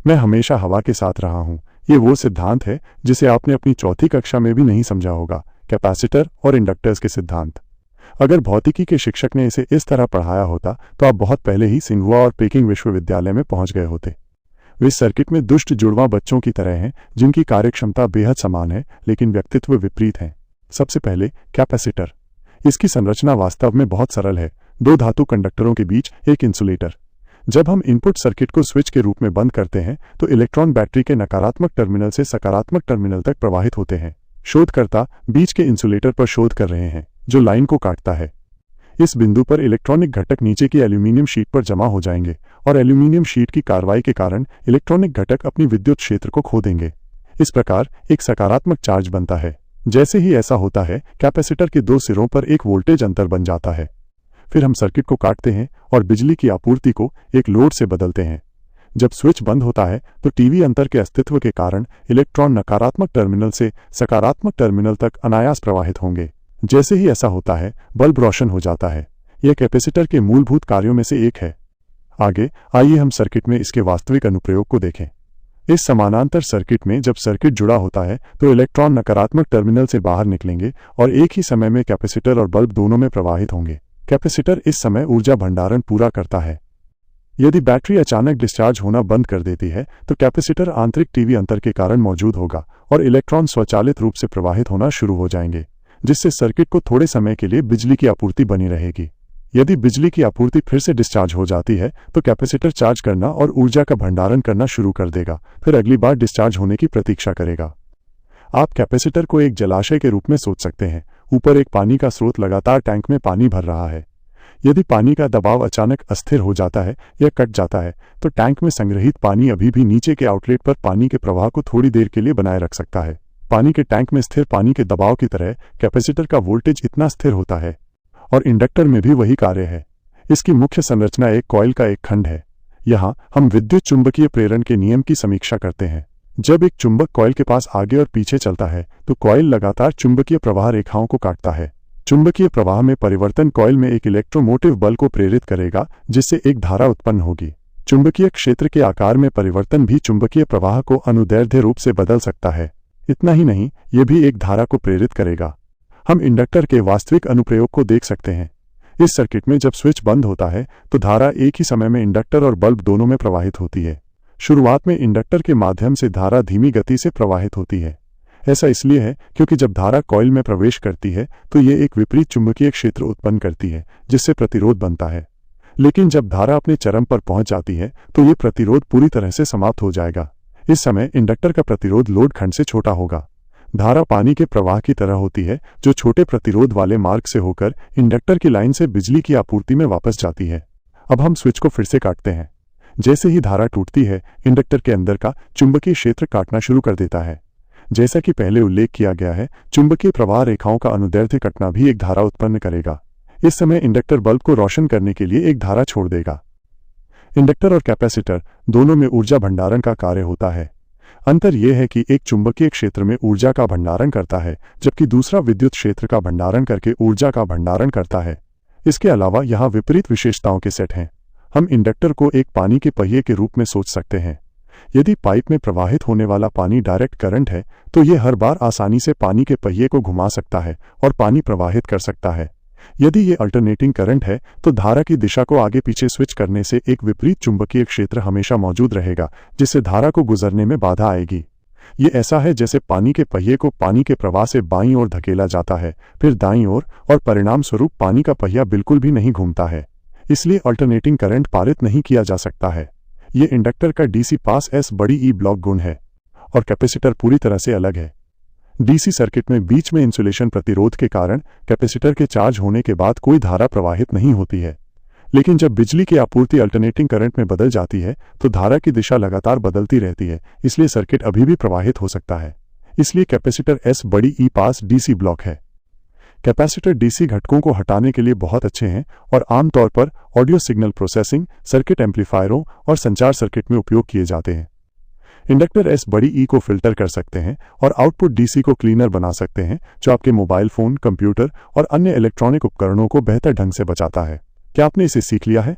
मैं हमेशा हवा के साथ रहा हूं। ये वो सिद्धांत है जिसे आपने अपनी चौथी कक्षा में भी नहीं समझा होगा, कैपेसिटर और इंडक्टर्स के सिद्धांत। अगर भौतिकी के शिक्षक ने इसे इस तरह पढ़ाया होता तो आप बहुत पहले ही सिंघुआ और पेकिंग विश्वविद्यालय में पहुंच गए होते। वे सर्किट में दुष्ट जुड़वां बच्चों की तरह हैं, जिनकी कार्यक्षमता बेहद समान है लेकिन व्यक्तित्व विपरीत हैं। सबसे पहले कैपेसिटर। इसकी संरचना वास्तव में बहुत सरल है। दो धातु कंडक्टरों के बीच एक इंसुलेटर। जब हम इनपुट सर्किट को स्विच के रूप में बंद करते हैं तो इलेक्ट्रॉन बैटरी के नकारात्मक टर्मिनल से सकारात्मक टर्मिनल तक प्रवाहित होते हैं। शोधकर्ता बीच के इंसुलेटर पर शोध कर रहे हैं जो लाइन को काटता है। इस बिंदु पर इलेक्ट्रॉनिक घटक नीचे की एल्यूमीनियम शीट पर जमा हो जाएंगे और एल्यूमीनियम शीट की कार्रवाई के कारण इलेक्ट्रॉनिक घटक अपनी विद्युत क्षेत्र को खो देंगे। इस प्रकार एक सकारात्मक चार्ज बनता है। जैसे ही ऐसा होता है, कैपेसिटर के दो सिरों पर एक वोल्टेज अंतर बन जाता है। फिर हम सर्किट को काटते हैं और बिजली की आपूर्ति को एक लोड से बदलते हैं। जब स्विच बंद होता है तो टीवी अंतर के अस्तित्व के कारण इलेक्ट्रॉन नकारात्मक टर्मिनल से सकारात्मक टर्मिनल तक अनायास प्रवाहित होंगे। जैसे ही ऐसा होता है, बल्ब रोशन हो जाता है। यह कैपेसिटर के मूलभूत कार्यों में से एक है। आगे आइए हम सर्किट में इसके वास्तविक अनुप्रयोग को देखें। इस समानांतर सर्किट में जब सर्किट जुड़ा होता है तो इलेक्ट्रॉन नकारात्मक टर्मिनल से बाहर निकलेंगे और एक ही समय में कैपेसिटर और बल्ब दोनों में प्रवाहित होंगे। कैपेसिटर इस समय ऊर्जा भंडारण पूरा करता है। यदि बैटरी अचानक डिस्चार्ज होना बंद कर देती है तो कैपेसिटर आंतरिक टीवी अंतर के कारण मौजूद होगा और इलेक्ट्रॉन स्वचालित रूप से प्रवाहित होना शुरू हो जाएंगे, जिससे सर्किट को थोड़े समय के लिए बिजली की आपूर्ति बनी रहेगी। यदि बिजली की आपूर्ति फिर से डिस्चार्ज हो जाती है तो कैपेसिटर चार्ज करना और ऊर्जा का भंडारण करना शुरू कर देगा, फिर अगली बार डिस्चार्ज होने की प्रतीक्षा करेगा। आप कैपेसिटर को एक जलाशय के रूप में सोच सकते हैं। ऊपर एक पानी का स्रोत लगातार टैंक में पानी भर रहा है। यदि पानी का दबाव अचानक अस्थिर हो जाता है या कट जाता है तो टैंक में संग्रहित पानी अभी भी नीचे के आउटलेट पर पानी के प्रवाह को थोड़ी देर के लिए बनाए रख सकता है। पानी के टैंक में स्थिर पानी के दबाव की तरह कैपेसिटर का वोल्टेज इतना स्थिर होता है और इंडक्टर में भी वही कार्य है। इसकी मुख्य संरचना एक कॉइल का एक खंड है। यहाँ हम विद्युत चुंबकीय प्रेरण के नियम की समीक्षा करते हैं। जब एक चुंबक कॉइल के पास आगे और पीछे चलता है तो कॉइल लगातार चुंबकीय प्रवाह रेखाओं को काटता है। चुंबकीय प्रवाह में परिवर्तन कॉइल में एक इलेक्ट्रोमोटिव बल को प्रेरित करेगा, जिससे एक धारा उत्पन्न होगी। चुंबकीय क्षेत्र के आकार में परिवर्तन भी चुंबकीय प्रवाह को अनुदैर्ध्य रूप से बदल सकता है। इतना ही नहीं, यह भी एक धारा को प्रेरित करेगा। हम इंडक्टर के वास्तविक अनुप्रयोग को देख सकते हैं। इस सर्किट में जब स्विच बंद होता है तो धारा एक ही समय में इंडक्टर और बल्ब दोनों में प्रवाहित होती है। शुरुआत में इंडक्टर के माध्यम से धारा धीमी गति से प्रवाहित होती है। ऐसा इसलिए है क्योंकि जब धारा कॉइल में प्रवेश करती है तो यह एक विपरीत चुंबकीय क्षेत्र उत्पन्न करती है, जिससे प्रतिरोध बनता है। लेकिन जब धारा अपने चरम पर पहुंच जाती है तो यह प्रतिरोध पूरी तरह से समाप्त हो जाएगा। इस समय इंडक्टर का प्रतिरोध लोड खंड से छोटा होगा। धारा पानी के प्रवाह की तरह होती है जो छोटे प्रतिरोध वाले मार्ग से होकर इंडक्टर की लाइन से बिजली की आपूर्ति में वापस जाती है। अब हम स्विच को फिर से काटते हैं। जैसे ही धारा टूटती है, इंडक्टर के अंदर का चुंबकीय क्षेत्र काटना शुरू कर देता है। जैसा कि पहले उल्लेख किया गया है, चुंबकीय प्रवाह रेखाओं का अनुदैर्ध्य कटना भी एक धारा उत्पन्न करेगा। इस समय इंडक्टर बल्ब को रोशन करने के लिए एक धारा छोड़ देगा। इंडक्टर और कैपेसिटर दोनों में ऊर्जा भंडारण का कार्य होता है। अंतर यह है कि एक चुंबकीय क्षेत्र में ऊर्जा का भंडारण करता है, जबकि दूसरा विद्युत क्षेत्र का भंडारण करके ऊर्जा का भंडारण करता है। इसके अलावा यहाँ विपरीत विशेषताओं के सेट हैं। हम इंडक्टर को एक पानी के पहिए के रूप में सोच सकते हैं। यदि पाइप में प्रवाहित होने वाला पानी डायरेक्ट करंट है तो यह हर बार आसानी से पानी के पहिए को घुमा सकता है और पानी प्रवाहित कर सकता है। यदि ये अल्टरनेटिंग करंट है तो धारा की दिशा को आगे पीछे स्विच करने से एक विपरीत चुंबकीय क्षेत्र हमेशा मौजूद रहेगा, जिससे धारा को गुजरने में बाधा आएगी। ये ऐसा है जैसे पानी के पहिए को पानी के प्रवाह से बाईं ओर धकेला जाता है, फिर दाईं ओर, और परिणाम स्वरूप पानी का पहिया बिल्कुल भी नहीं घूमता है। इसलिए अल्टरनेटिंग करंट पारित नहीं किया जा सकता है। ये इंडक्टर का डीसी पास एस बड़ी ई ब्लॉक गुण है और कैपेसिटर पूरी तरह से अलग है। डीसी सर्किट में बीच में इंसुलेशन प्रतिरोध के कारण कैपेसिटर के चार्ज होने के बाद कोई धारा प्रवाहित नहीं होती है। लेकिन जब बिजली की आपूर्ति अल्टरनेटिंग करंट में बदल जाती है तो धारा की दिशा लगातार बदलती रहती है, इसलिए सर्किट अभी भी प्रवाहित हो सकता है। इसलिए कैपेसिटर एस बड़ी ई पास डीसी ब्लॉक है। कैपेसिटर डीसी घटकों को हटाने के लिए बहुत अच्छे हैं और आमतौर पर ऑडियो सिग्नल प्रोसेसिंग, सर्किट एम्पलीफायरों और संचार सर्किट में उपयोग किए जाते हैं। इंडक्टर एस बड़ी ई को फिल्टर कर सकते हैं और आउटपुट डीसी को क्लीनर बना सकते हैं, जो आपके मोबाइल फोन, कंप्यूटर और अन्य इलेक्ट्रॉनिक उपकरणों को बेहतर ढंग से बचाता है। क्या आपने इसे सीख लिया है?